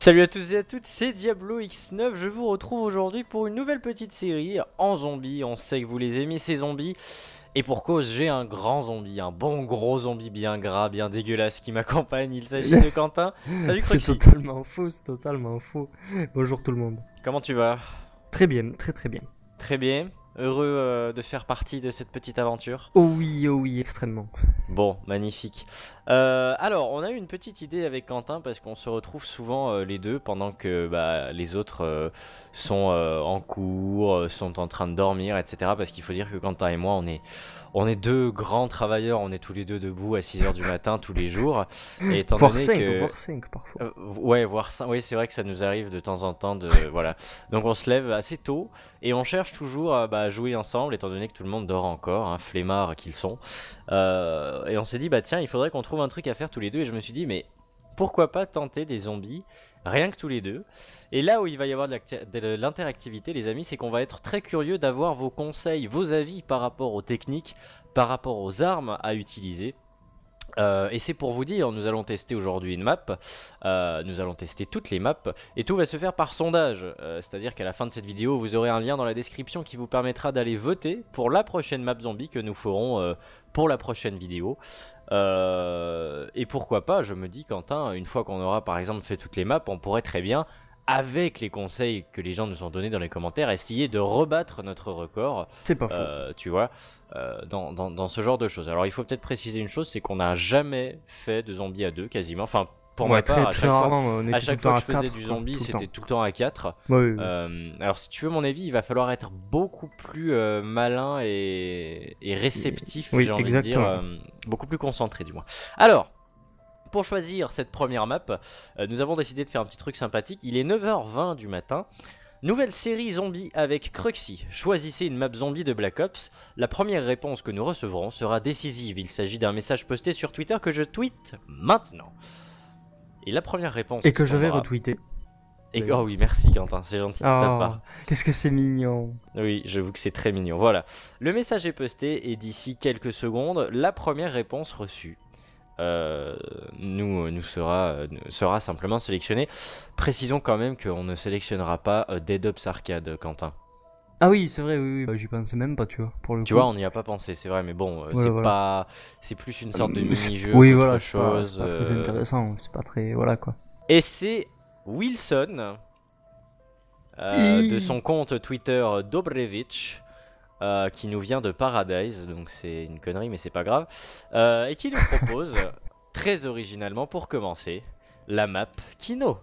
Salut à tous et à toutes, c'est Diablo X9, je vous retrouve aujourd'hui pour une nouvelle petite série en zombies. On sait que vous les aimez ces zombies, et pour cause j'ai un grand zombie, un bon gros zombie bien gras, bien dégueulasse qui m'accompagne, il s'agit de Quentin. Salut C'est Cruxy. totalement faux, c'est totalement faux. Bonjour tout le monde. Comment tu vas? Très bien, très bien. Très bien, heureux de faire partie de cette petite aventure. Oh oui, extrêmement. Bon, magnifique. Alors, on a eu une petite idée avec Quentin parce qu'on se retrouve souvent les deux pendant que les autres sont en cours, sont en train de dormir, etc. Parce qu'il faut dire que Quentin et moi, on est deux grands travailleurs, on est tous les deux debout à 6 h du matin tous les jours. Et étant Voire donné 5, que... voire 5 parfois. ouais, voire 5. Oui, c'est vrai que ça nous arrive de temps en temps de... voilà. Donc on se lève assez tôt et on cherche toujours à jouer ensemble étant donné que tout le monde dort encore, hein, flemmards qu'ils sont. Et on s'est dit, bah tiens, il faudrait qu'on trouve un truc à faire tous les deux. Et je me suis dit, mais pourquoi pas tenter des zombies, rien que tous les deux. Et là où il va y avoir de l'interactivité, les amis, c'est qu'on va être très curieux d'avoir vos conseils, vos avis par rapport aux techniques, par rapport aux armes à utiliser. Et c'est pour vous dire, nous allons tester aujourd'hui une map, nous allons tester toutes les maps, et tout va se faire par sondage, c'est-à-dire qu'à la fin de cette vidéo, vous aurez un lien dans la description qui vous permettra d'aller voter pour la prochaine map zombie que nous ferons pour la prochaine vidéo. Et pourquoi pas, je me dis Quentin, une fois qu'on aura par exemple fait toutes les maps, on pourrait très bien, avec les conseils que les gens nous ont donnés dans les commentaires, essayer de rebattre notre record, C'est pas faux. tu vois, dans ce genre de choses. Alors il faut peut-être préciser une chose, c'est qu'on n'a jamais fait de zombies à deux quasiment, enfin pour ma part, très rarement, on à était tout chaque le fois temps que à je faisais 4. du zombie, c'était tout le temps à 4. Oui. Alors si tu veux mon avis, il va falloir être beaucoup plus malin et réceptif, Oui, j'ai envie exactement. de dire, beaucoup plus concentré du moins. Alors, pour choisir cette première map, nous avons décidé de faire un petit truc sympathique. Il est 9 h 20 du matin. Nouvelle série zombie avec Cruxy. Choisissez une map zombie de Black Ops. La première réponse que nous recevrons sera décisive. Il s'agit d'un message posté sur Twitter que je tweete maintenant. Et la première réponse Et qui que je vais tombera... retweeter. Oh oui, merci Quentin, c'est gentil de ta part. Oh, qu'est-ce que c'est mignon. Oui, j'avoue que c'est très mignon. Voilà. Le message est posté et d'ici quelques secondes, la première réponse reçue nous sera simplement sélectionné. Précisons quand même qu'on ne sélectionnera pas Dead Ops Arcade, Quentin. Ah oui, c'est vrai, oui. Bah, j'y pensais même pas, tu vois, pour le Tu coup. vois, on n'y a pas pensé, c'est vrai, mais bon, Voilà. c'est plus une sorte de mini-jeu Oui, qu'autre voilà, chose. c'est pas très intéressant, c'est pas très... Voilà, quoi. Et c'est Wilson, de son compte Twitter Dobrevich, qui nous vient de Paradise, donc c'est une connerie mais c'est pas grave, et qui nous propose, très originalement pour commencer, la map Kino.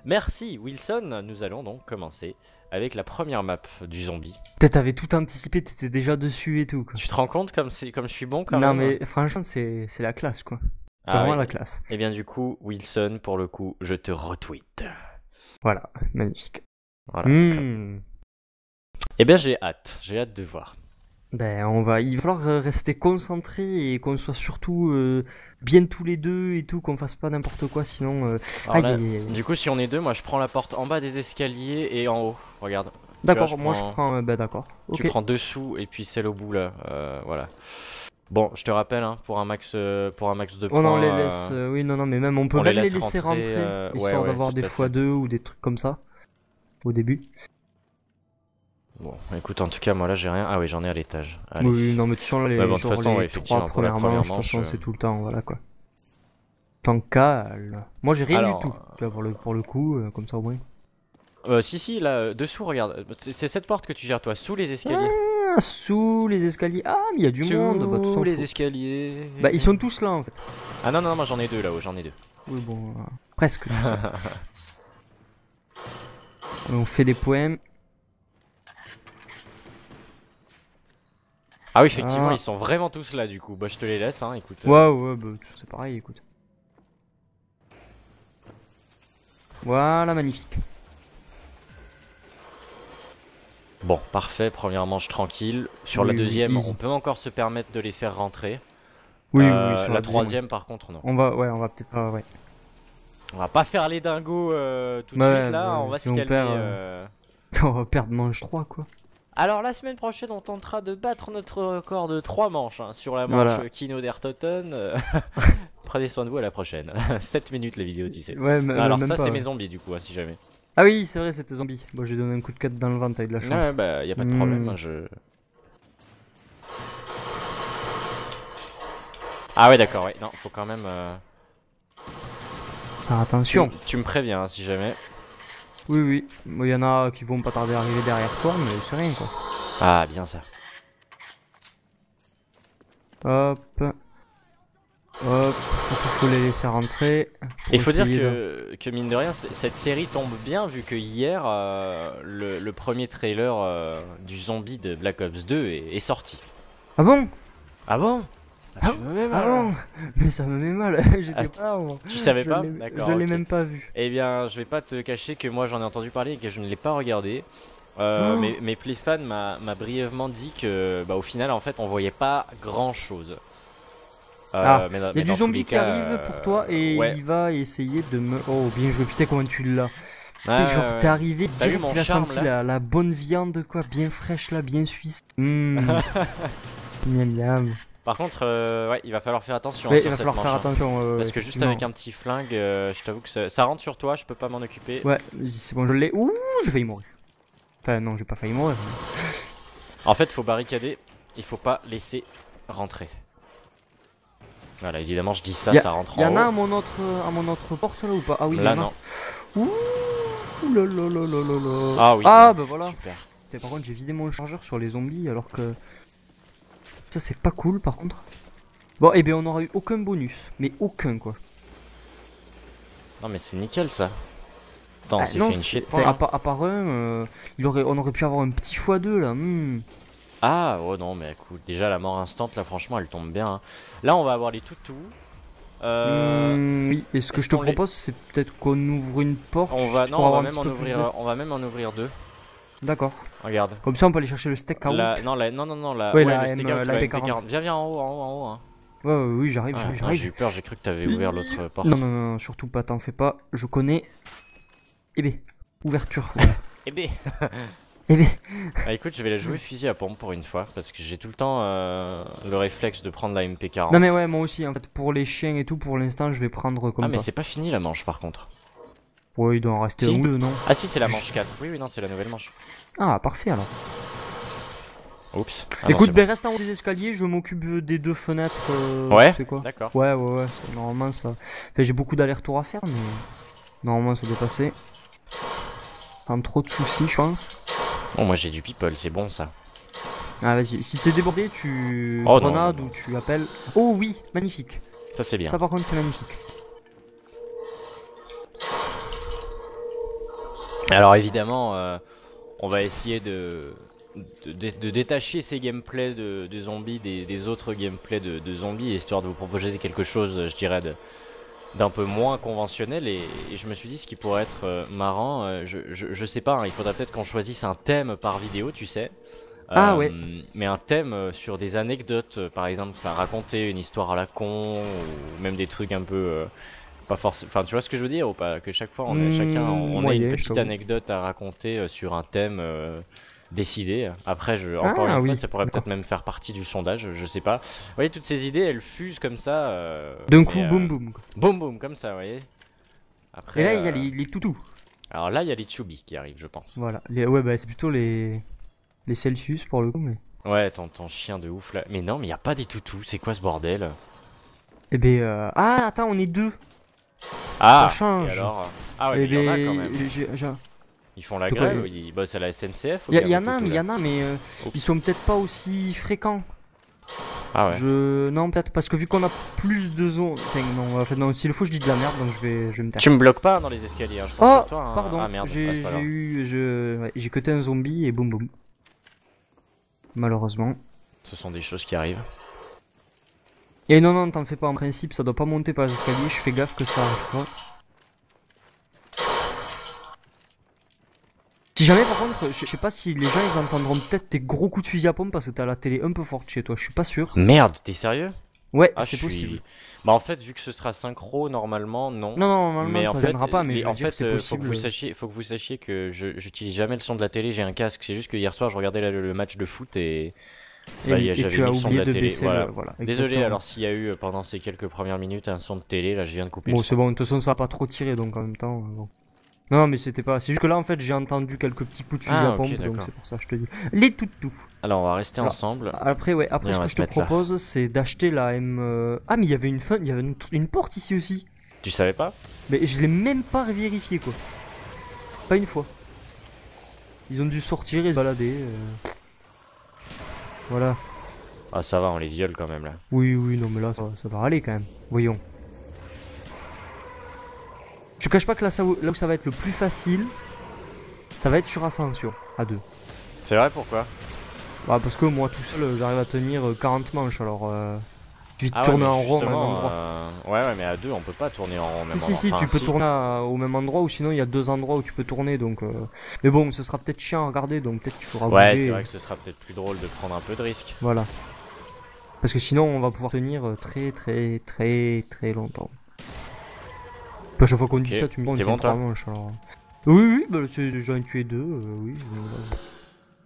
Merci Wilson, nous allons donc commencer avec la première map du zombie. Peut-être t'avais tout anticipé, t'étais déjà dessus et tout, quoi. Tu te rends compte comme je suis bon quand Non même? mais franchement c'est la classe, quoi. C'est Ah vraiment oui. la classe. Et bien du coup Wilson, pour le coup, je te retweet. Voilà, magnifique. Voilà. Et bien j'ai hâte de voir. Ben il va falloir rester concentré et qu'on soit surtout bien tous les deux et tout, qu'on fasse pas n'importe quoi, sinon... Alors là, du coup si on est deux, moi je prends la porte en bas des escaliers et en haut, regarde. D'accord, moi je prends... Ben d'accord. Tu prends dessous et puis celle au bout là, voilà. Bon, je te rappelle, hein, pour un max de points... On les laisse... oui, non, mais même on peut même les laisser rentrer, histoire d'avoir des x2 ou des trucs comme ça, au début. Bon, écoute, en tout cas, moi là j'ai rien. Ah oui, j'en ai à l'étage. Oui, non, mais tu sens les, bon, de toute façon, les 3 premières manches, de toute façon, c'est tout le temps, voilà quoi. Tant calme. Moi j'ai rien du tout, tu vois, pour le coup, comme ça au moins. Si, là, dessous, regarde. C'est cette porte que tu gères, toi, sous les escaliers. Ah, sous les escaliers. Ah, mais il y a du monde. Bah, sous les escaliers. Bah, ils sont tous là en fait. Ah non, moi j'en ai deux là-haut, j'en ai deux. Oui, bon, presque. On fait des poèmes. Ah oui, effectivement, ils sont vraiment tous là du coup. Bah, je te les laisse, hein, écoute. Ouais, bah, c'est pareil, écoute. Voilà, magnifique. Bon, parfait, première manche tranquille. Sur la deuxième, on peut encore se permettre de les faire rentrer. Oui, sur la troisième, par contre, non. On va peut-être pas, On va pas faire les dingos tout de suite là, on va se calmer. On va perdre manche 3 quoi. Alors la semaine prochaine on tentera de battre notre record de 3 manches hein, sur la manche Kino der Toten. prenez soin de vous, à la prochaine. 7 minutes les vidéos, tu sais. Ouais, mais Alors même ça pas, c'est ouais. mes zombies du coup, hein, si jamais. Ah oui, c'est vrai, c'était zombie. Bon, j'ai donné un coup de 4 dans le ventre, t'as eu de la chance. Ouais, bah y a pas de problème, hein, je... Ah ouais d'accord, ouais, non, faut quand même... Alors attention. Tu me préviens, hein, si jamais. Oui, oui. Bon, y en a qui vont pas tarder à arriver derrière toi, mais c'est rien, quoi. Ah, bien ça. Hop. Hop. Surtout, faut les laisser rentrer. Et il faut dire que mine de rien, cette série tombe bien vu que hier, le premier trailer du zombie de Black Ops 2 est sorti. Ah bon? Ah bon? Ah, tu me mets ah mal. bon? Mais ça me met mal. J'étais pas là, moi. Tu savais pas? Je D'accord. l'ai Ok. même pas vu. Eh bien, je vais pas te cacher que moi j'en ai entendu parler et que je ne l'ai pas regardé. Oh. Mais Playfan m'a brièvement dit que, bah, au final, en fait, on voyait pas grand chose. Ah, mais il y a dans du tous zombie les qui cas, arrive pour toi et ouais. il va essayer de me. Oh, bien joué, putain, comment tu l'as. Ouais, Genre, ouais, t'es ouais. arrivé T'as vu direct, mon tu as charme, senti là la bonne viande, quoi, bien fraîche là, bien suisse. Miam, miam. Par contre, ouais, il va falloir faire attention Mais sur il va cette falloir faire manche, hein. attention. Parce que juste Effectivement. avec un petit flingue, je t'avoue que ça rentre sur toi, je peux pas m'en occuper. Ouais, c'est bon, je l'ai. Ouh, j'ai failli mourir. Enfin, non, j'ai pas failli mourir. En fait, faut barricader, il faut pas laisser rentrer. Voilà, évidemment, je dis ça, ça rentre en haut. Y'en a à mon autre porte là ou pas? Ah oui, Là, y'en a. non. Ouh là là là là là là. Ah oui. Ah bah voilà. Super. Putain, par contre, j'ai vidé mon chargeur sur les zombies alors que. Ça, c'est pas cool par contre. Bon, et bien, on aura eu aucun bonus. Mais aucun quoi. Non, mais c'est nickel ça. Attends, on Ah, s'est non, fait une chier de enfin, points. à part un, on aurait pu avoir un petit x2 là. Ah, oh non, mais écoute, déjà la mort instant là, franchement, elle tombe bien, hein. Là, on va avoir les toutous. Oui, et ce que je te qu'on les- propose, c'est peut-être qu'on ouvre une porte. On va, juste non, pour on avoir va un même petit en peu plus ouvrir, de- on va même en ouvrir deux. D'accord. Regarde. Comme ça, on peut aller chercher le steak à La, non, la, non, non, non, la, Ouais, ouais, la le steak M, out, la ouais, MP40. Viens, viens en haut, en haut, en haut, hein. Ouais, ouais, oui, j'arrive, Ouais, non, j'ai eu j'arrive. peur, j'ai cru que t'avais ouvert l'autre porte. Non, non, non, surtout pas, t'en fais pas, je connais. Eh ben, ouverture. Voilà. Eh ben. Eh ben, Ah, écoute, je vais la jouer fusil à pompe pour une fois, parce que j'ai tout le temps le réflexe de prendre la MP40. non mais ouais, moi aussi, en fait, pour les chiens et tout, pour l'instant, je vais prendre comme Ah, mais toi. c'est pas fini la manche par contre. Ouais, il doit en rester Si. un ou deux, non? Ah si, c'est la manche 4. Oui, oui, non, c'est la nouvelle manche. Ah, parfait alors. Oups. Ah, non, Écoute, c'est ben reste en haut des escaliers, je m'occupe des deux fenêtres. Ouais, tu sais quoi? d'accord. Ouais, ouais, ouais, normalement ça. Enfin, j'ai beaucoup d'allers-retours à faire, mais normalement ça doit passer. Sans trop de soucis, je pense. Bon, moi j'ai du people, c'est bon ça. Ah, vas-y, si t'es débordé, tu Oh, non, grenades non, non. ou tu appelles. Oh oui, magnifique. Ça c'est bien. Ça par contre, c'est magnifique. Alors évidemment, on va essayer de détacher ces gameplays de zombies des autres gameplays de zombies, histoire de vous proposer quelque chose, je dirais, d'un peu moins conventionnel. Et je me suis dit ce qui pourrait être marrant, je sais pas, hein, il faudrait peut-être qu'on choisisse un thème par vidéo, tu sais. Ah ouais. Mais un thème sur des anecdotes, par exemple, enfin, raconter une histoire à la con, ou même des trucs un peu... pas forcément... Enfin, tu vois ce que je veux dire ou pas? Que chaque fois, chacun on a une moyen, je petite t'avoue. anecdote à raconter sur un thème décidé. Après, encore une fois, oui, ça pourrait d'accord. peut-être même faire partie du sondage, je sais pas. Vous voyez, toutes ces idées, elles fusent comme ça. D'un mais, coup, boum boum. quoi. Boum boum, comme ça, vous voyez. Après, Et là, il y a les toutous. alors là, il y a les chubis qui arrivent, je pense. Voilà. Ouais, bah c'est plutôt les Celsius pour le coup, mais. Ouais, ton chien de ouf là. Mais non, mais il y a pas des toutous, c'est quoi ce bordel? Eh ben, ah, attends, on est deux. Ah, Ça change. et alors ah ouais, mais Eh il y en a ben, quand même. Ils font la De quoi, grève, ils bossent à la SNCF. Il y en a, mais il y en a, mais Oups. ils sont peut-être pas aussi fréquents. Ah ouais. Non, peut-être parce que vu qu'on a plus de zones. Enfin, non, en fait, non, s'il faut, je dis de la merde, donc je vais me taire. Tu me bloques pas dans les escaliers, hein, je compte Oh, sur toi. Hein. pardon, Ah merde, j'ai ouais, c'est pas grave. j'ai cuté un zombie et boum boum. Malheureusement. Ce sont des choses qui arrivent. Et non, non, t'en fais pas, en principe, ça doit pas monter par les escaliers, je fais gaffe que ça arrive pas. Si jamais, par contre, je sais pas si les gens ils entendront peut-être tes gros coups de fusil à pompe parce que t'as la télé un peu forte chez toi, je suis pas sûr. Merde, t'es sérieux? Ouais, Ah, c'est possible. Bah en fait, vu que ce sera synchro, normalement, non. Non, non, normalement Mais ça en fait, gênera pas, mais je veux en dire fait, c'est possible. faut que vous sachiez que j'utilise jamais le son de la télé, j'ai un casque. C'est juste que hier soir, je regardais le match de foot et Bah, Et j'avais tu as mis le son oublié la de télé, baisser voilà. le... Voilà, Désolé exactement. alors s'il y a eu pendant ces quelques premières minutes un son de télé, là je viens de couper Bon, le c'est son. bon, de toute façon, ça a pas trop tiré, donc en même temps, bon. Non, mais c'était pas... C'est juste que là, en fait, j'ai entendu quelques petits coups de fusil Ah, à ok, pompe, donc d'accord. c'est pour ça que je te dis. Les tout. Alors on va rester Alors, ensemble. Après, ouais, après, Et ce on va que se je te mettre là. propose, c'est d'acheter la M... Ah, mais il y avait il y avait une porte ici aussi. Tu savais pas? Mais je l'ai même pas vérifié, quoi. Pas une fois. Ils ont dû sortir et se balader. Voilà. Ah ça va, on les viole quand même là. Oui, non, mais là, ça va aller quand même. Voyons. Je te cache pas que là, là où ça va être le plus facile, ça va être sur Ascension, à 2. C'est vrai, pourquoi? Bah, parce que moi, tout seul, j'arrive à tenir 40 manches, alors... Tu Ah ouais, tournes mais en rond au même justement, endroit. ouais, mais à deux on peut pas tourner en rond au même Si, endroit. Enfin, tu peux tourner au même endroit, ou sinon il y a 2 endroits où tu peux tourner, donc... Mais bon, ce sera peut-être chiant à regarder, donc peut-être qu'il faudra Ouais, bouger. c'est vrai que ce sera peut-être plus drôle de prendre un peu de risque. Voilà. Parce que sinon, on va pouvoir tenir très longtemps. À chaque fois qu'on dit Ok. ça, tu me dis on T'es tient bon, 3 toi manches, alors... Oui, bah, j'en ai tué 2, oui.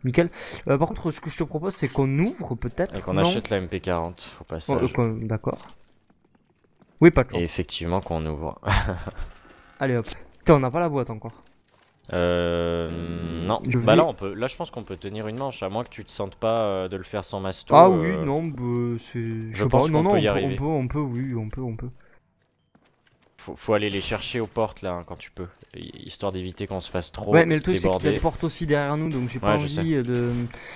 Nickel. Par contre, ce que je te propose, c'est qu'on ouvre peut-être. Et qu'on non achète la MP40 au passage. D'accord. Oui, pas de choix. Et effectivement qu'on ouvre. Allez hop. Putain, on n'a pas la boîte encore. Non. Je Bah vais- là on peut. Là je pense qu'on peut tenir une manche, à moins que tu te sentes pas de le faire sans masto. Ah oui, non, bah, c'est... je sais pense pas. Non, qu'on non, peut y arriver. on peut, oui, on peut. Faut aller les chercher aux portes là quand tu peux, histoire d'éviter qu'on se fasse trop Ouais, mais le truc c'est qu'il y a déborder. des portes aussi derrière nous, donc j'ai pas Ouais, je envie de...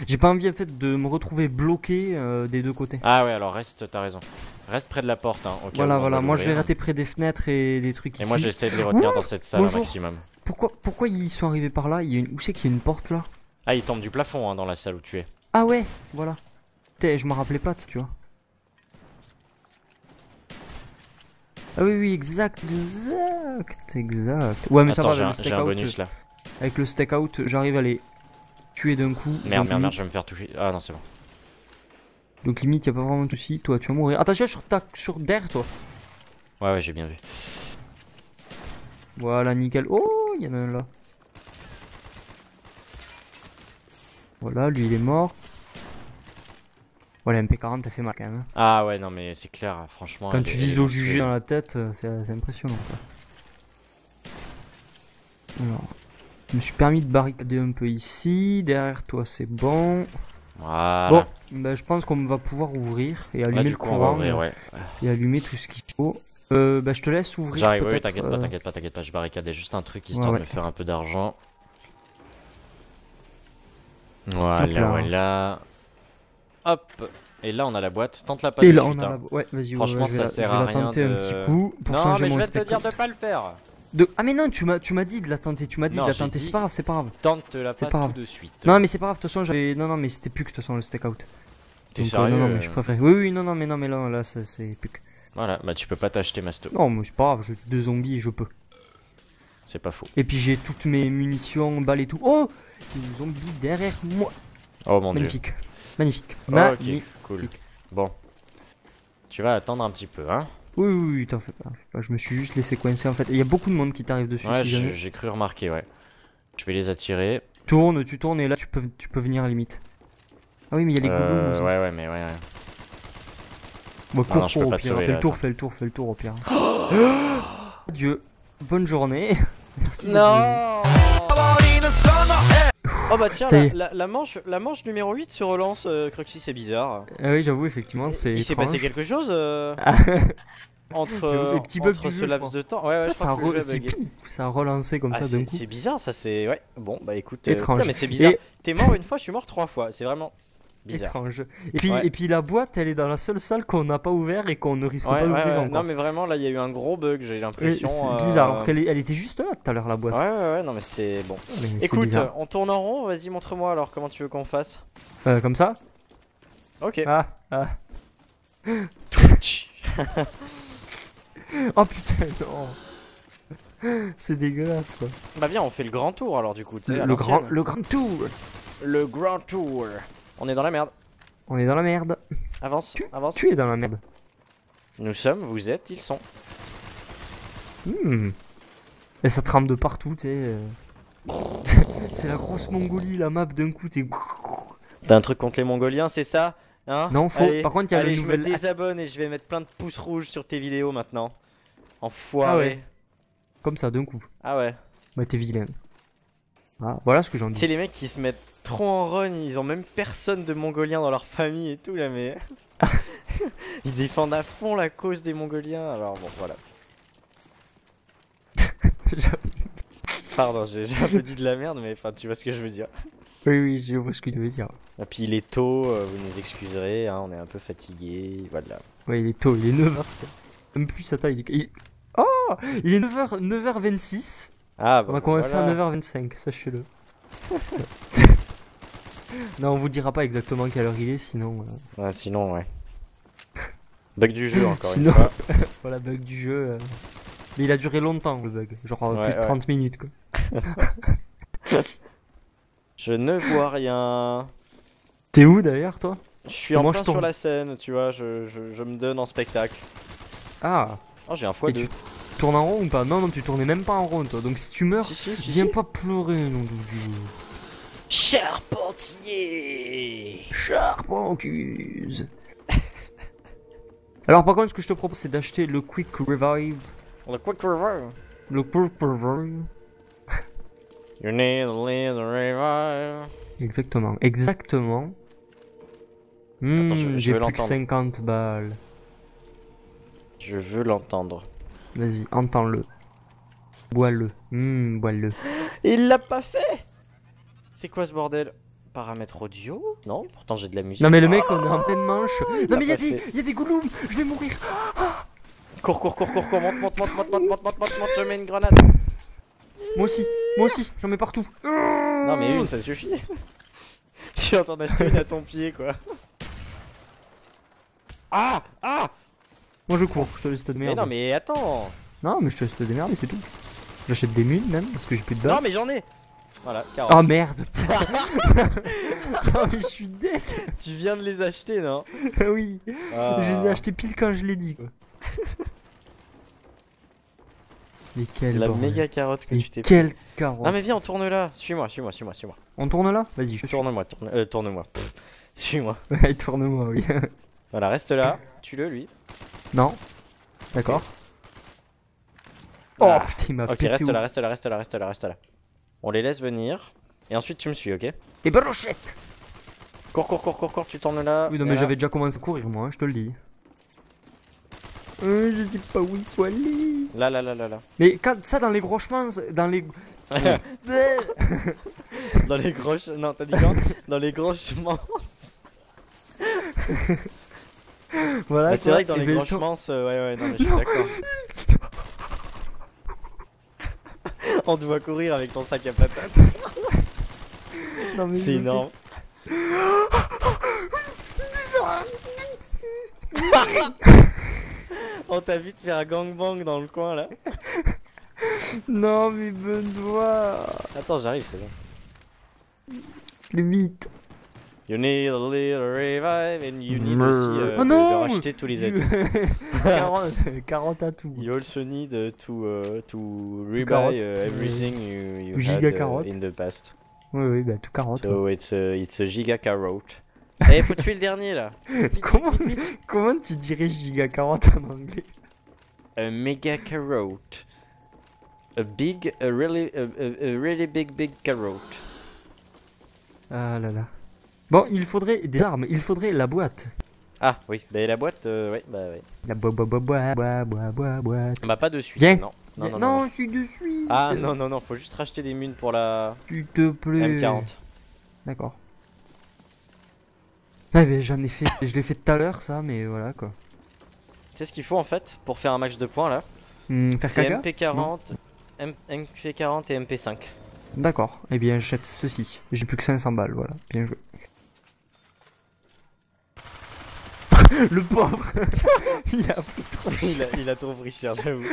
J'ai pas envie en fait de me retrouver bloqué des deux côtés. Ah ouais, alors reste, t'as raison. Reste près de la porte, hein. Au cas où on Voilà, doit moi je vais l'ouvrir. rester près des fenêtres et des trucs Et ici. moi j'essaie de les retenir Ouh, dans cette salle bonjour. un maximum. Pourquoi ils sont arrivés par là? Où c'est qu'il y a une porte là? Ah, il tombe du plafond hein, dans la salle où tu es. Ah ouais, voilà. Putain, je me rappelais pas, tu vois. Ah oui, exact. Ouais, mais ça Attends, va, j'ai avec le j'ai un stakeout. bonus là. Avec le stakeout, j'arrive à les tuer d'un coup. Merde, donc, je limite, vais me faire toucher. Ah non, c'est bon. donc limite, y a pas vraiment de soucis. Toi, tu vas mourir. Attention sur derrière toi. Ouais, j'ai bien vu. Voilà, nickel. Oh, il y en a un là. Voilà, lui il est mort. Ouais, la MP40 elle fait mal quand même. Ah ouais, non, mais c'est clair, franchement. Quand elle tu est- vises elle est au jugé monstrueuse. dans la tête, c'est impressionnant quoi. Alors, je me suis permis de barricader un peu ici. Derrière toi, c'est bon. Voilà. Bon, bah, je pense qu'on va pouvoir ouvrir et Là, allumer du le coup, on va courant ouvrir, ouais. et allumer tout ce qu'il faut. Bah, je te laisse ouvrir. J'arrive, oui, peut-être, t'inquiète pas, je barricadais juste un truc histoire Ouais, de me faire un peu d'argent. Hop là. Voilà. Hop. Et là, on a la boîte. Tente-la pas Et de là, suite, on a hein. la... Ouais, vas-y, Franchement, je vais ça la, sert je vais à la rien tenter un de- petit coup pour Non, changer mais je mon vais te stack. dire de pas le faire. Ah mais non, tu m'as dit de la tenter, Non, j'ai c'est dit- pas grave, c'est pas grave. Tente-la C'est pas pas tout grave. de suite. Non mais c'est pas grave, de toute façon j'avais... Non mais c'était plus que de toute façon le stack out. T'es Donc, sérieux non mais je préfère... Oui, non mais là c'est plus que... Voilà, bah tu peux pas t'acheter masto. Non mais c'est pas grave, j'ai 2 zombies et je peux. C'est pas faux. Et puis j'ai toutes mes munitions, balles et tout. Oh, une zombie derrière moi. Oh mon Magnifique. Magnifique. dieu. Magnifique. Ok, cool. Bon. Tu vas attendre un petit peu, hein. Oui, t'en fais pas. Je me suis juste laissé coincer en fait. Il y a beaucoup de monde qui t'arrive dessus. Ouais, si jamais. j'ai cru remarquer, ouais. Je vais les attirer. Tu tournes et là tu peux venir à la limite. Ah oui, mais il y a les goulous aussi. Ouais, mais ouais. Bon, Ah non, cours je peux au pas te pire. sauver, Fais là, le tour au pire. Adieu. Bonne journée. Merci d'être Non. Oh bah tiens, Ça y est. la manche numéro 8 se relance, Cruxy, c'est bizarre. venu. Ah oui, j'avoue, effectivement, c'est. Il s'est étrange. passé quelque chose entre, J'avoue, des petits bugs entre du ce jeu, je laps crois. de temps. Ouais, je Ça crois que le a, jeu a bugué. ça a relancé comme Ah, ça d'un coup. c'est bizarre, ça c'est... Ouais, bon, bah écoute... Étrange. putain, mais c'est bizarre. Et- T'es mort une fois, je suis mort 3 fois. C'est vraiment bizarre. Étrange. Ouais. Et puis la boîte, elle est dans la seule salle qu'on n'a pas ouvert et qu'on ne risque Ouais, pas ouais, d'ouvrir ouais. encore. Non mais vraiment, là, il y a eu un gros bug, j'ai Oui, l'impression. c'est bizarre, alors elle était juste là tout à l'heure la boîte. Ouais, non mais c'est... Bon. Mais c'est Écoute, bizarre. on tourne en rond, vas-y, montre-moi alors comment tu veux qu'on fasse. Comme ça Ok. Ah. Oh putain, non. C'est dégueulasse quoi. Bah viens, on fait le grand tour alors du coup, tu sais, à Le grand tour. Le grand tour. On est dans la merde. On est dans la merde. Avance, avance. Tu es dans la merde. Nous sommes, vous êtes, ils sont. Et ça tremble de partout, tu sais. C'est la grosse Mongolie, la map d'un coup, t'es... T'as un truc contre les Mongoliens, c'est ça? Hein? Non, faux. Allez, Par contre, il y a allez, le je nouvel. me désabonne et je vais mettre plein de pouces rouges sur tes vidéos maintenant. Ah Enfoiré. ouais. Comme ça, d'un coup. Ah ouais. Bah, t'es vilain. Ah, voilà ce que j'en Tu sais, dis. les mecs qui se mettent trop en run, ils ont même personne de Mongoliens dans leur famille et tout là, mais. Ils défendent à fond la cause des Mongoliens, alors bon, voilà. Pardon, j'ai un peu dit de la merde, mais enfin, tu vois ce que je veux dire. Oui, oui, je vois ce que tu veux dire. Et puis il est tôt, vous nous excuserez, hein, on est un peu fatigué, voilà. Ouais, il est tôt, il est 9h. Même plus, attends, Oh, il est 9h26. Ah bah On a commencé voilà. à 9h25, sachez-le. Non, on vous dira pas exactement quelle heure il est, sinon. Ouais, sinon, ouais. Bug du jeu, encore Sinon- une fois. Voilà, bug du jeu. Mais il a duré longtemps, le bug. Genre Ouais, plus de ouais. 30 minutes, quoi. Je ne vois rien. T'es où d'ailleurs, toi? Je suis Et en moi, plein je sur tourne. la scène, tu vois, je me donne en spectacle. Ah, Oh, j'ai un et x2. tu tournes en rond ou pas? Non, non, tu tournais même pas en rond, toi. Donc si tu meurs, Si, si, si, viens si. pas pleurer, non, Dieu. Charpentier. Charpentuse. Alors, par contre, ce que je te propose, c'est d'acheter le Quick Revive. Le quick revive. Le Quick Revive. You need a little revive. Exactement, exactement. Attends, je J'ai vais plus que l'entendre. 50 balles. Je veux l'entendre. Vas-y, entends-le. Bois-le. Bois-le. Il l'a pas fait. C'est quoi ce bordel? Paramètres audio? Non, pourtant j'ai de la musique. Non mais le mec, on est en pleine manche. il Non l'a mais pas fait. y a des goulums. Je vais mourir. Cours, cours, cours, cours, cours, monte, monte, monte, monte, monte, monte, monte, monte, monte, je mets une grenade. Moi aussi, j'en mets partout. Non mais une, ça suffit. Tu es en train d'acheter une à ton pied, quoi. Ah! Ah! Moi je cours, je te laisse te Mais démerder. non mais attends. Non, mais je te laisse te démerder, c'est tout. J'achète des mules même, parce que j'ai plus de balles. Non mais j'en ai. Voilà, 40. Oh merde, putain. Non mais je suis dead. Tu viens de les acheter, non? Ah oui, Ah. je les ai achetés pile quand je l'ai dit, quoi. Mais quel La bordel. méga carotte que Mais tu t'es pris. quelle carotte. Non mais viens, on tourne là. Suis-moi, suis-moi, suis-moi, suis-moi. On tourne là? Vas-y, je suis. Tourne-moi, tourne-moi. Pff, suis-moi. Ouais, tourne-moi, oui. Voilà, reste là. Tue-le, lui. Non. D'accord. Ah. Oh putain, il m'a Ok, pété. reste là, reste là, reste là, reste là, reste là. On les laisse venir. Et ensuite, tu me suis, ok? Et brochette. Cours, cours, cours, cours, cours, tu tournes là. Oui, non, et mais là. j'avais déjà commencé à courir, moi, hein, je te le dis. Je sais pas où il faut aller. Là, là, là, là, là. Mais quand ça, dans les gros chemins, dans les. Dans les gros... Non, t'as dit quand? Dans les gros chemins. Voilà. Bah, c'est quoi. vrai que dans Et les ben, gros ça- chemins, ouais, non, mais je suis Non. d'accord. On te voit courir avec ton sac à patates. Non, mais C'est je me énorme. On t'a vu te faire un gangbang dans le coin là. fais- Non, mais Benoît. Attends, j'arrive, c'est bon. Plus vite. You need a little revive and you need aussi Oh de non. racheter tous les aides. 40 à tout. You also need to carotte. rebuy everything you Tout had giga carotte. in the past. Oui, oui, bah tout 40. So it's a giga carrot. Eh, faut tuer le dernier là. Vite, Comment, vite, vite, vite. comment tu dirais giga 40 en anglais? A mega carrot. A really big carrot. Ah là là. Bon, il faudrait des armes, il faudrait la boîte. Ah oui, bah la boîte, ouais, bah ouais. La boîte. Bah pas de suite, Viens. non. Non, Non, non, non, non. je suis dessus. Ah non, non, non, faut juste racheter des munes pour la S'il te plaît. M40. D'accord. Ah, mais j'en ai fait, je l'ai fait tout à l'heure ça, mais voilà quoi. Tu sais ce qu'il faut en fait pour faire un match de points là? Faire C'est caca. MP40, MP40 et MP5. D'accord. Eh bien, j'achète ceci. J'ai plus que 500 balles, voilà. Bien joué. Le pauvre. Il a pris trop. il a trop pris cher, j'avoue.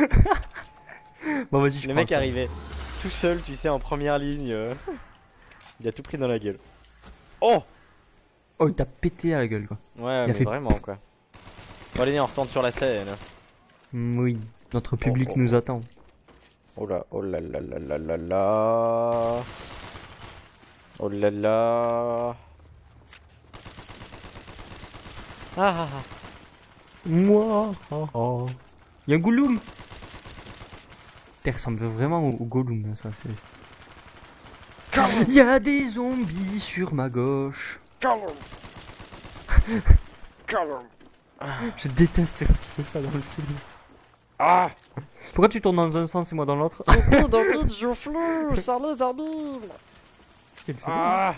Bon, vas-y, je Le prends mec ça. arrivait tout seul, tu sais, en première ligne. Il a tout pris dans la gueule. Oh! Oh, il t'a pété à la gueule quoi. Ouais, Il a mais fait vraiment quoi. Bon, allez, on retourne sur la scène. Oui. Notre public oh, nous oh. attend. Oh là, oh là là là là là là. Oh là là. Ah, ah, ah. Moi. Y'a un Gollum. Ça ressemble vraiment au Gollum, ça. Y'a des zombies sur ma gauche. Je déteste quand tu fais ça dans le film. Ah. Pourquoi tu tournes dans un sens et moi dans l'autre? David, je flou, sans les amis. Ah.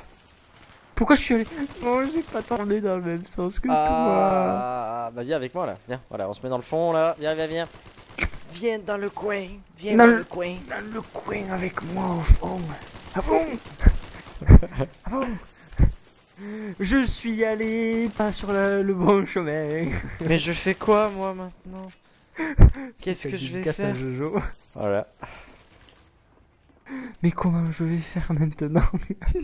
Pourquoi je suis allé... Oh, j'ai pas tourné dans le même sens que toi. Ah, bah viens avec moi là, viens, voilà, on se met dans le fond là, viens. Viens dans le coin, viens Dans dans le- le coin. Dans le coin avec moi au fond. Ah bon? Ah bon? Je suis allé pas sur le bon chemin. Mais je fais quoi moi maintenant? Qu'est-ce que je vais Dédicace à faire? Jojo. Voilà. Mais comment je vais faire maintenant? Putain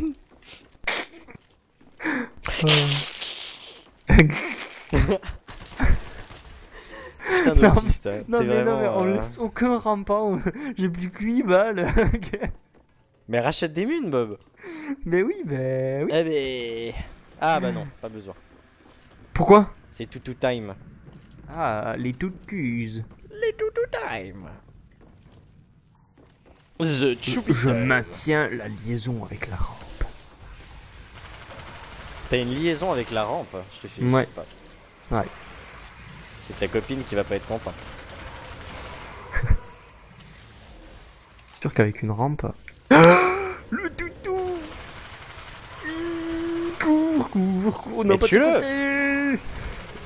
Non, d'autiste, hein. Non T'es mais non mais vraiment, on laisse aucun rampant. J'ai plus que 8 balles. Mais rachète des munes, Bob. Mais oui. Eh ben... Ah bah non, pas besoin. Pourquoi? C'est tout time. Ah, les toutes cuses. Les tout time. The Choupi Je time. maintiens la liaison avec la rampe. T'as une liaison avec la rampe, je te félicite Ouais. pas. Ouais. C'est ta copine qui va pas être contente. Sûr qu'avec une rampe. Le toutou. Cours. Non, Mais pas de tue-le. côté.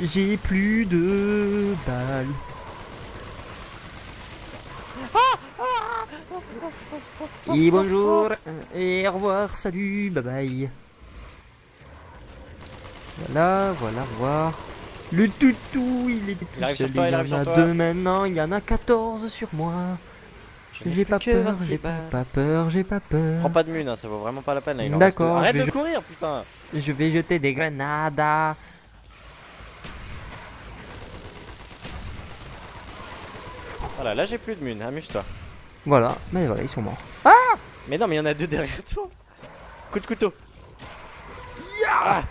J'ai plus de balles. Et bonjour, et au revoir, salut, bye bye. Voilà, au revoir. Le toutou, il est tout Il arrive seul, sur toi, il il y arrive en a sur toi. 2 maintenant, il y en a 14 sur moi. Je n'ai J'ai plus pas que peur, 26 j'ai balles. pas peur, j'ai pas peur. Prends pas de mune, hein, ça vaut vraiment pas la peine. Là, il en D'accord, reste que- je Arrête vais de courir, putain. Je vais jeter des grenades. Voilà, là j'ai plus de mune, amuse-toi. Voilà, mais voilà, ils sont morts. Mais non, mais il y en a deux derrière toi. Coup de couteau. Ah.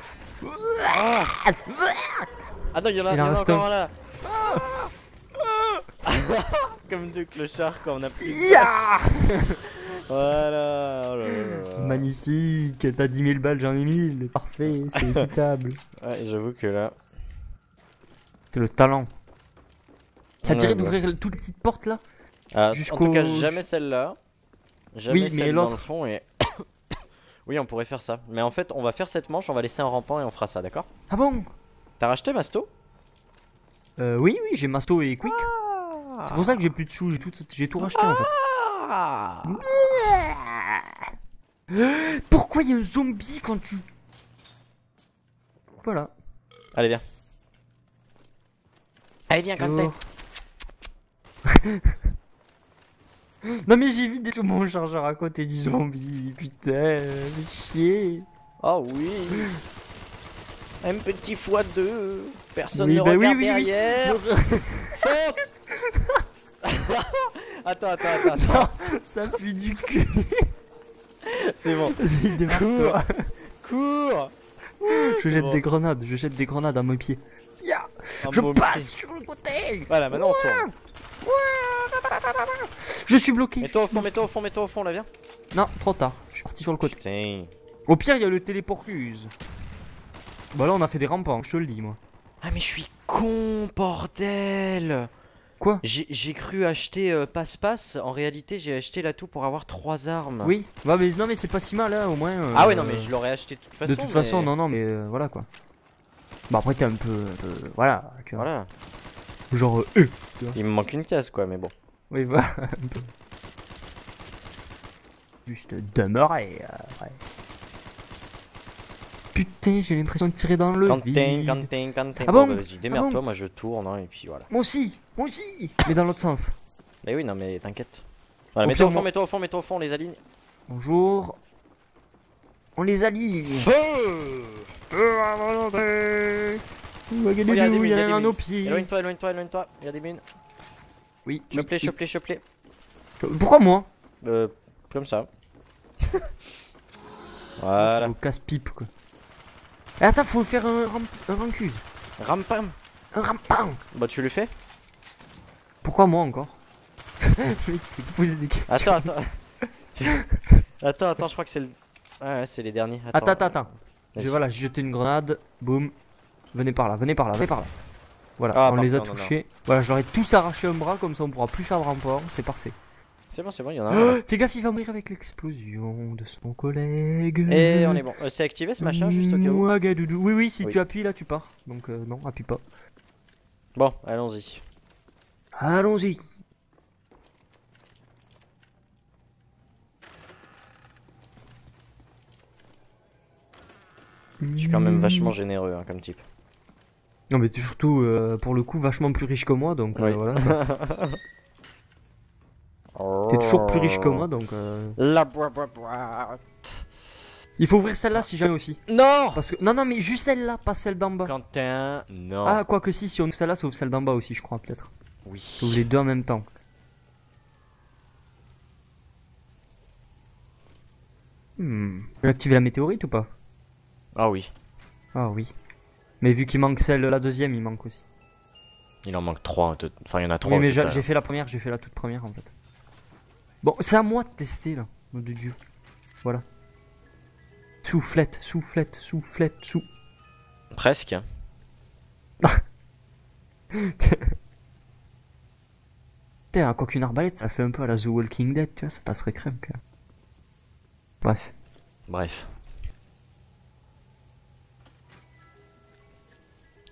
Ah non, il y en a, Il en reste encore un là. Comme deux clochards quand on a pris. Ya Voilà. Oh là là là. Magnifique, t'as 10 000 balles, j'en ai 1000. Parfait, c'est équitable. Ouais, j'avoue que là. C'est le talent. Ça te Ouais, dirait bah. d'ouvrir toutes les petites portes là? Ah, en Jusqu'au- tout cas, jamais celle-là. Jamais Oui, mais celle dans l'autre. le fond et. Oui, on pourrait faire ça. Mais en fait, on va faire cette manche, on va laisser un rampant et on fera ça, d'accord? Ah bon? T'as racheté Masto? Oui, j'ai Masto et Quick. C'est pour ça que j'ai plus de sous, j'ai tout racheté en fait. Ah. Pourquoi il y a un zombie quand tu... Voilà. Allez, viens. Allez, viens, quand Oh. Non mais j'ai vidé tout mon chargeur à côté du zombie, putain, mais chier. Oh oui. Un petit x2. Personne Oui, ne bah oui, regarde oui, oui. derrière. Fonce. Attends. Ça pue du cul. C'est bon. Vas-y, démarre-toi. Cours. Je C'est jette bon. des grenades à mes pieds. Ya, Un je beau passe pied. sur le côté. Voilà, maintenant on tourne. Je suis bloqué. Mets-toi au je suis fond, mets-toi au fond, là, viens. bloqué. Non, trop tard. Je suis parti sur le côté. Putain. Au pire, il y a le téléporcuse. Bah là, on a fait des rampants, je te le dis, moi. Ah, mais je suis con, bordel. Quoi? J'ai cru acheter passe-passe. En réalité, j'ai acheté l'atout pour avoir 3 armes. Oui. Bah, mais non, mais c'est pas si mal, hein, au moins. Ah ouais, non, mais je l'aurais acheté de toute façon. De toute façon, mais- non, mais voilà quoi. Bah après t'es un peu, voilà, tu vois. Voilà. Genre Il me manque une case, quoi, mais bon. oui voilà. Un peu. Juste demeurer. Ouais. Putain, j'ai l'impression de tirer dans le vide. Quentin. Ah bon? Bah, vas-y, démerde-toi, bon moi je tourne, hein, et puis voilà. Moi aussi, mais dans l'autre sens. Mais oui, non, mais t'inquiète. Voilà, Au mets-toi au pire, fond, mets-toi au fond, on les aligne. Bonjour. On les aligne. Feu. Il y il y a des mines, il y a a des un mines. aux pieds. Éloigne-toi, il y a des mines. Oui. Chope-les. Pourquoi moi? Comme ça. Voilà. Au casse-pipe quoi. Et attends, faut faire un rancuse. Rampam. Un rampant. Bah tu le fais. Pourquoi moi encore? Le mec, il fait que poser des questions. Attends. Attends, je crois que c'est le... Ah ouais, c'est les derniers. Attends. Vas-y. Voilà, j'ai jeté une grenade. Boum. Venez par là. Voilà, Ah, on les a parfait, non, touchés. Voilà, je leur ai tous arraché un bras, comme ça on pourra plus faire de rempart. C'est parfait. C'est bon, il y en a un. Fais gaffe, il va mourir avec l'explosion de son collègue. Et on est bon. C'est activé ce machin juste au cas où. Ouagadoudou. Oui, si Oui. tu appuies là, tu pars. Donc non, appuie pas. Bon, allons-y. Allons-y. Je suis quand même vachement généreux hein, comme type. Non mais t'es surtout pour le coup vachement plus riche que moi donc Oui. voilà. T'es toujours plus riche que moi donc La boîte. il faut ouvrir celle-là si jamais aussi. Non. Parce que non mais juste celle-là, pas celle d'en bas. Quentin, non. Ah quoique si on ouvre celle-là, ça ouvre celle d'en bas aussi je crois peut-être. Oui. Ça ouvre les deux en même temps. Tu veux activer la météorite ou pas? Ah oui. Ah oui. Mais vu qu'il manque celle, la deuxième, il manque aussi. Il en manque 3. Enfin, il y en a 3. Oui, mais j'ai fait la première, j'ai fait la toute première en fait. Bon, c'est à moi de tester là. Nom de Dieu. Voilà. Soufflette. Presque. Hein. Putain, quoi qu'une arbalète, ça fait un peu à la The Walking Dead, tu vois, ça passerait crème quand même. Bref.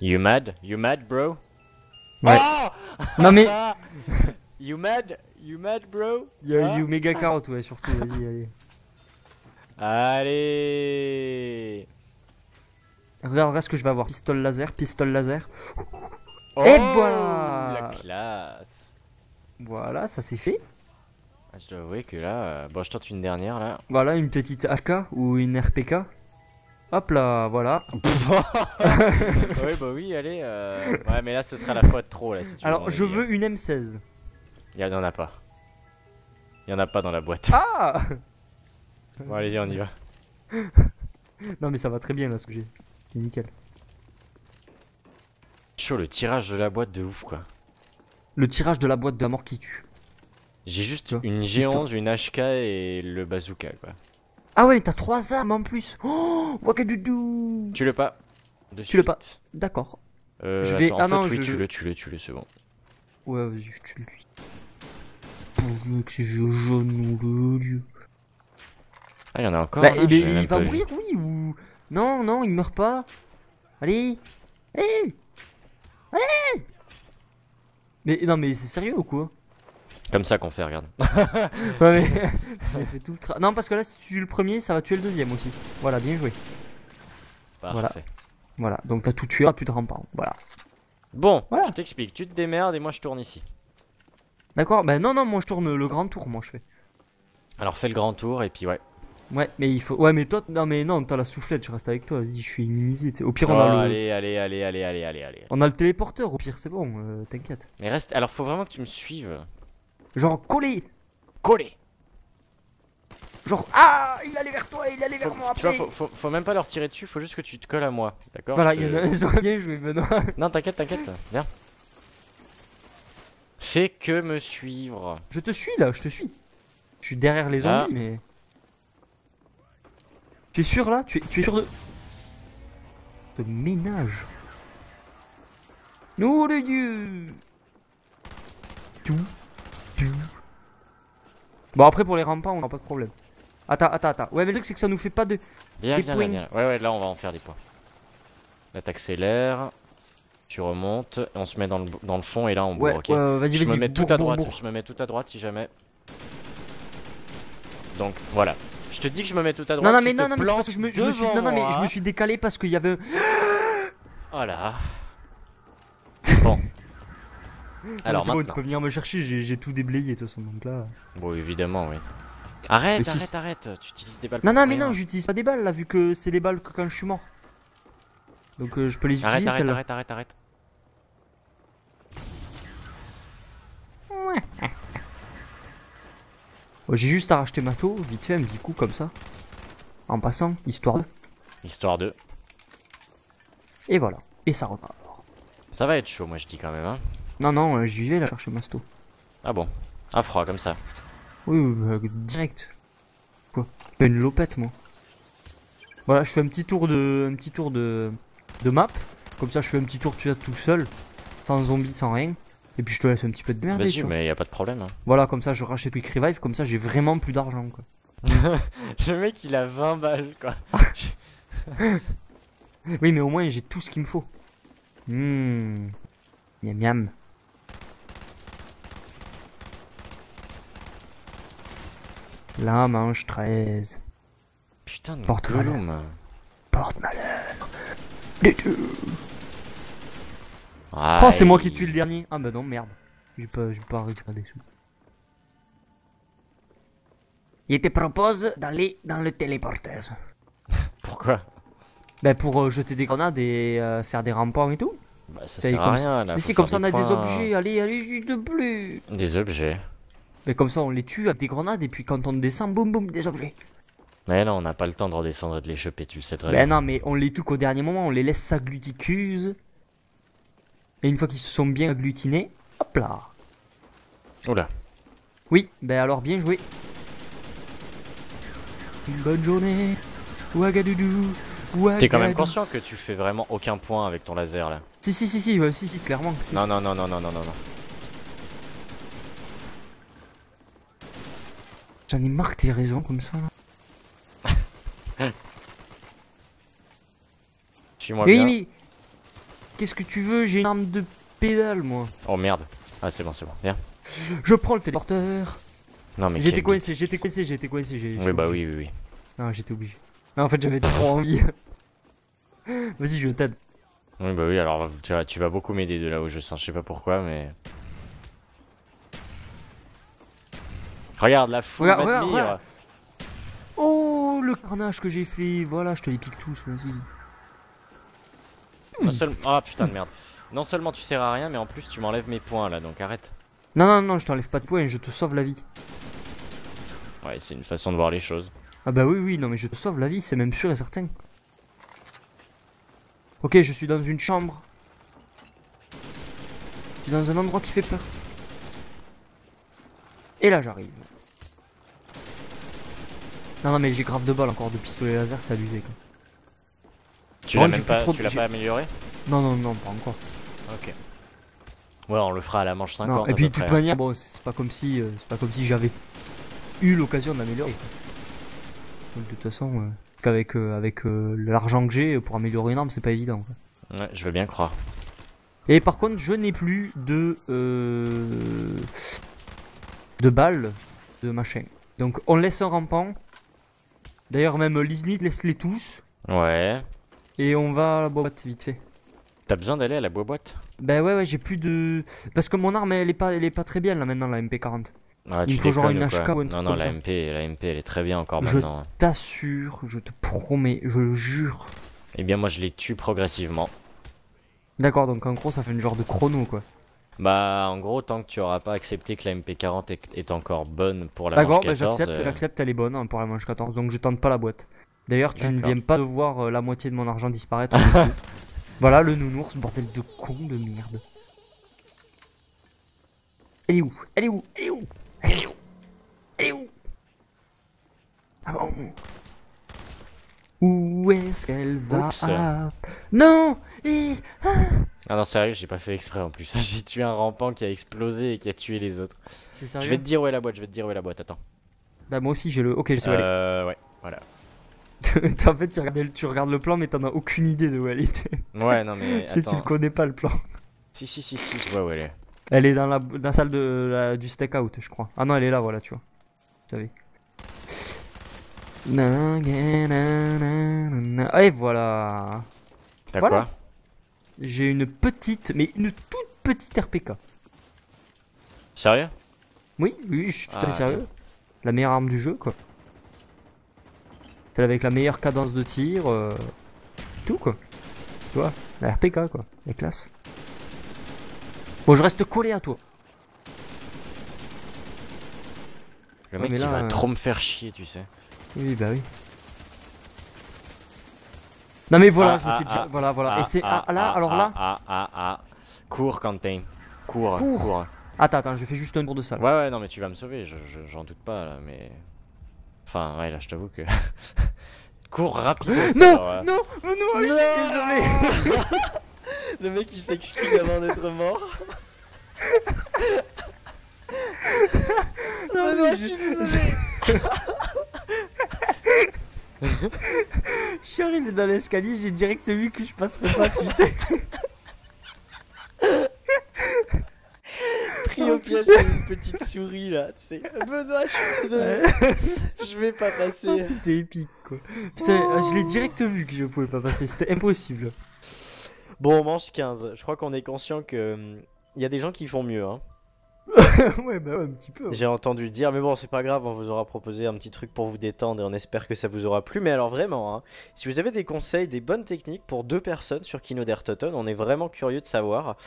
You mad, bro? Ouais. Oh Non mais. You mad, bro? Il y a Hein? eu méga carotte, ouais, surtout, vas-y, allez. Allez. Regarde ce que je vais avoir. Pistole laser. Oh, Et voilà. la classe. Voilà, ça c'est fait. Ah, je dois avouer que là... Bon, je tente une dernière, là. Voilà, une petite AK ou une RPK. Hop là, voilà. Oui, bah oui, allez. Ouais, mais là, ce sera la fois de trop, là, si tu veux Alors, mon je avis, veux une M16. Il y en a pas. Il y en a pas dans la boîte. Ah. Bon, allez, on y va. Non mais ça va très bien là ce que j'ai. C'est nickel. Chaud, le tirage de la boîte de ouf, quoi. Le tirage de la boîte de la mort qui tue. J'ai juste Tu vois, une histoire. G11, une HK et le bazooka, quoi. Ah ouais, t'as 3 armes en plus. Oh, wakadoudou. Tu le pas. De Tu le suite. pas. D'accord. Je Attends, vais- en ah fait, non, oui, je- tu le, c'est bon. Ouais, vas-y, je tue lui. Oh, mec, c'est jaune, mon dieu. Ah, il y en a encore. Bah, là, eh ben, j'ai même il va pas vu. mourir, oui, ou. Non, il meurt pas. Allez. Mais non, mais c'est sérieux ou quoi? Comme ça qu'on fait, regarde. Ouais, mais. J'ai fait tout le Non, parce que là, si tu tues le premier, ça va tuer le deuxième aussi. Voilà, bien joué. Parfait. Voilà, donc t'as tout tué, plus de rampant. Voilà. Bon, Voilà. je t'explique. Tu te démerdes et moi je tourne ici. D'accord, bah non, moi je tourne le grand tour, moi je fais. Alors fais le grand tour et puis ouais. Ouais, mais il faut. Ouais, mais toi, non, t'as la soufflette, je reste avec toi, vas-y, je suis immunisé. T'sais. Au pire, Oh, on a le. allez. On a le téléporteur, au pire, c'est bon, t'inquiète. Mais reste. Alors faut vraiment que tu me suives. Genre, collé. Collé. Genre, ah, il allait vers toi, il allait vers moi Tu vois, après. faut même pas leur tirer dessus, faut juste que tu te colles à moi. D'accord? Voilà, Je il y te- en a un, ils ont bien joué, Benoît. Non, t'inquiète. Viens. Fais que me suivre. Je te suis là, je te suis. Je suis derrière les zombies, Ah. mais. Tu es sûr là tu es sûr de. De ménage. Nom de Dieu. Tout. Bon, après pour les rampants, on n'a pas de problème. Attends. Ouais, mais le truc, c'est que ça nous fait pas de. Viens, Des viens, points. viens. Ouais, là on va en faire des points. Là t'accélères. Tu remontes. On se met dans le fond et là on bourre, Ouais, ok? vas-y, Je me mets tout à droite. bourre. Je me mets tout à droite si jamais. Donc voilà. Je te dis que je me mets tout à droite. Non, tu mais te non, mais c'est parce que je me suis. plantes Non, mais devant je me moi. suis décalé parce qu'il y avait un. Voilà. Bon. Alors c'est bon, tu maintenant. peux venir me chercher, j'ai tout déblayé de toute façon, donc là. Bon, évidemment, oui. Arrête, Mais si. arrête. Tu utilises des balles. Non, pour mais rien. non, j'utilise pas des balles là, vu que c'est des balles que quand je suis mort. Donc je peux les utiliser celles-là. Arrête. Ouais, j'ai juste à racheter ma taux, vite fait, un petit coup comme ça. En passant, histoire de. Histoire de. Et voilà. Et ça repart. Ça va être chaud, moi je dis quand même, hein. Non, non, j'y vais là chercher Masto. Ah bon? À froid comme ça. Oui, oui, direct. Quoi? J'ai une lopette, moi. Voilà, je fais un petit tour de map. Comme ça, je fais un petit tour, tu vois, tout seul. Sans zombies, sans rien. Et puis je te laisse un petit peu de merde. Vas-y, mais y a pas de problème. Hein. Voilà, comme ça, je rachète Quick Revive. Comme ça, j'ai vraiment plus d'argent, quoi. Le mec, il a 20 balles, quoi. Oui, mais au moins, j'ai tout ce qu'il me faut. Miam miam. La manche 13. Putain de Porte-malheur. Gollum. Porte-malheur. Les deux. Ah, Oh, c'est moi qui tue le dernier. Ah bah non, merde. J'ai pas récupéré des sous. Il te propose d'aller dans le téléporteur. Pourquoi? Bah pour jeter des grenades et faire des rampants et tout. Bah ça T'as sert comme à ça. rien là. Mais faut si comme faire ça on a des points. objets, allez, allez, j'y te plus. Des objets. Mais comme ça on les tue avec des grenades et puis quand on descend, boum boum, des objets. Mais non, on n'a pas le temps de redescendre et de les choper, tu le sais très Ben bien. non, mais on les tue qu'au dernier moment, on les laisse s'aggluticuse. Et une fois qu'ils se sont bien agglutinés, hop là. Oula. Oui, ben alors bien joué. Une bonne journée. Ouagadoudou. T'es quand même conscient que tu fais vraiment aucun point avec ton laser là? Si, ouais, si, clairement. Si. Non, non, non, non, non, non, non, non. J'en ai marre que t'aies raison comme ça. Suis-moi Oui, bien. mais qu'est-ce que tu veux? J'ai une arme de pédale, moi. Oh merde. Ah c'est bon, viens. Je prends le téléporteur. Non mais J'étais quel coincé. Oui bah oui, oui, oui. Non, j'étais obligé. Non, en fait, j'avais trop envie. Vas-y, je t'aide. Oui bah oui, alors tu vas beaucoup m'aider de là où je sens, je sais pas pourquoi mais... Regarde la foule m'admire. Oh, le carnage que j'ai fait. Voilà, je te les pique tous, vas-y. Ah putain de merde. Non seulement tu sers à rien, mais en plus tu m'enlèves mes points là, donc arrête. Non, non, non, je t'enlève pas de points, je te sauve la vie. Ouais, c'est une façon de voir les choses. Ah bah oui, oui, non, mais je te sauve la vie, c'est même sûr et certain. Ok, je suis dans une chambre. Je suis dans un endroit qui fait peur. Et là, j'arrive. Non, non, mais j'ai grave de balles encore de pistolet laser, c'est abusé quoi. Tu Bon, l'as j'ai même plus pas, trop tu de- l'as j'ai- pas amélioré? Non, non, non, pas encore. Ok. Ouais, on le fera à la manche 50. Non, et à puis peu de toute près, hein. manière, bon, c'est pas comme si j'avais eu l'occasion d'améliorer. Donc, de toute façon, qu'avec l'argent que j'ai pour améliorer une arme, c'est pas évident. Quoi. Ouais, je veux bien croire. Et par contre, je n'ai plus de balles, de machin. Donc, on laisse un rampant. D'ailleurs, même Lizzie laisse-les tous. Ouais. Et on va à la boîte vite fait. T'as besoin d'aller à la boîte? Bah ouais, j'ai plus de... Parce que mon arme, elle est pas très bien là maintenant, la MP40. Ah, Il tu me faut genre déconnes une ou quoi? HK ou un truc Non, non, comme ça. la MP, elle est très bien encore Je maintenant. t'assure, je te promets, je le jure. Eh bien, moi, je les tue progressivement. D'accord, donc en gros, ça fait une genre de chrono quoi. Bah, en gros, tant que tu auras pas accepté que la MP40 est encore bonne pour la manche D'accord, bah 14... j'accepte, elle est bonne hein, pour la manche 14, donc je tente pas la boîte. D'ailleurs, tu ne D'accord. viens pas de voir la moitié de mon argent disparaître. du coup. Voilà le nounours, bordel de con de merde. Elle est où? Elle est où? Elle est où? Elle est où? Elle est où? Ah bon? Où est-ce qu'elle va? Oups. Non! Ah non, sérieux, j'ai pas fait exprès en plus. J'ai tué un rampant qui a explosé et qui a tué les autres. T'es Je sérieux? vais te dire où est la boîte, attends. Bah moi aussi j'ai le... Ok, je sais où elle est. Ouais, voilà. En fait, tu regardes le plan, mais t'en as aucune idée de où elle était. Ouais, non mais Si tu le attends. connais pas le plan. Si, je vois où elle est. Elle est dans la salle du stakeout, je crois. Ah non, elle est là, voilà, tu vois. Vous savez. Et voilà. T'as Voilà. quoi? J'ai une petite, mais une toute petite RPK. Sérieux? Oui, oui, je suis tout à fait Ah, sérieux. bien. La meilleure arme du jeu, quoi. Celle avec la meilleure cadence de tir. Tout, quoi. Tu vois, la RPK, quoi. La classe. Bon, je reste collé à toi. Le Ouais, mec mais qui là, va trop me faire chier, tu sais. Oui, bah oui. Non mais voilà, je me fais déjà... Voilà. Et c'est... alors là... Cours, Quentin. Cours. Cours. Attends, je fais juste un tour de salle. Ouais, non, mais tu vas me sauver, j'en doute pas, là, mais... Enfin, ouais, là, je t'avoue que... Cours rapidement. Non, non, je suis désolé. Le mec, il s'excuse avant d'être mort. Non, je suis désolé. Je suis arrivé dans l'escalier, j'ai direct vu que je passerais pas, tu sais. Pris au piège comme une petite souris là, tu sais. Benoît, je suis désolé. Je vais pas passer. C'était épique quoi. Putain, je l'ai direct vu que je pouvais pas passer, c'était impossible. Bon, on mange 15. Je crois qu'on est conscient que y a des gens qui font mieux, hein. Ouais, bah ouais, un petit peu. Ouais. J'ai entendu dire, mais bon, c'est pas grave, on vous aura proposé un petit truc pour vous détendre et on espère que ça vous aura plu. Mais alors vraiment, hein, si vous avez des conseils, des bonnes techniques pour 2 personnes sur Kino der Toten, on est vraiment curieux de savoir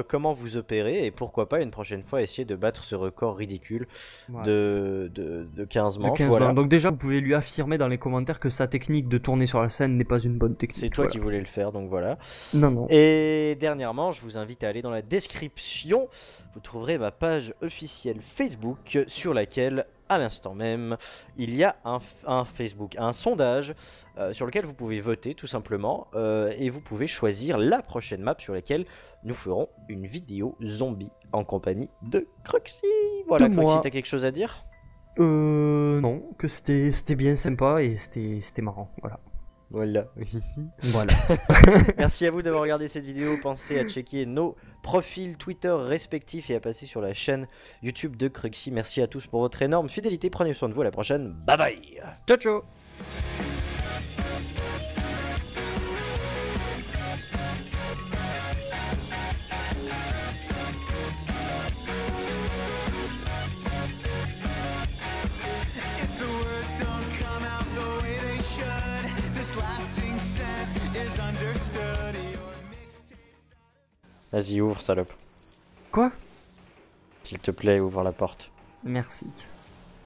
comment vous opérez et pourquoi pas une prochaine fois essayer de battre ce record ridicule de 15 manches. 15 voilà. Donc déjà, vous pouvez lui affirmer dans les commentaires que sa technique de tourner sur la scène n'est pas une bonne technique. C'est toi qui voulais le faire, donc voilà. Non. Et dernièrement, je vous invite à aller dans la description. Vous trouverez ma page officielle Facebook sur laquelle, à l'instant même, il y a un sondage sur lequel vous pouvez voter tout simplement et vous pouvez choisir la prochaine map sur laquelle nous ferons une vidéo zombie en compagnie de Cruxy. Voilà, Cruxy, t'as quelque chose à dire? Non, que c'était bien sympa et c'était marrant, voilà. Voilà. Merci à vous d'avoir regardé cette vidéo. Pensez à checker nos profils Twitter respectifs et à passer sur la chaîne YouTube de Cruxy. Merci à tous pour votre énorme fidélité. Prenez soin de vous. À la prochaine. Bye bye. Ciao, ciao. Vas-y, ouvre, salope. Quoi? S'il te plaît, ouvre la porte. Merci.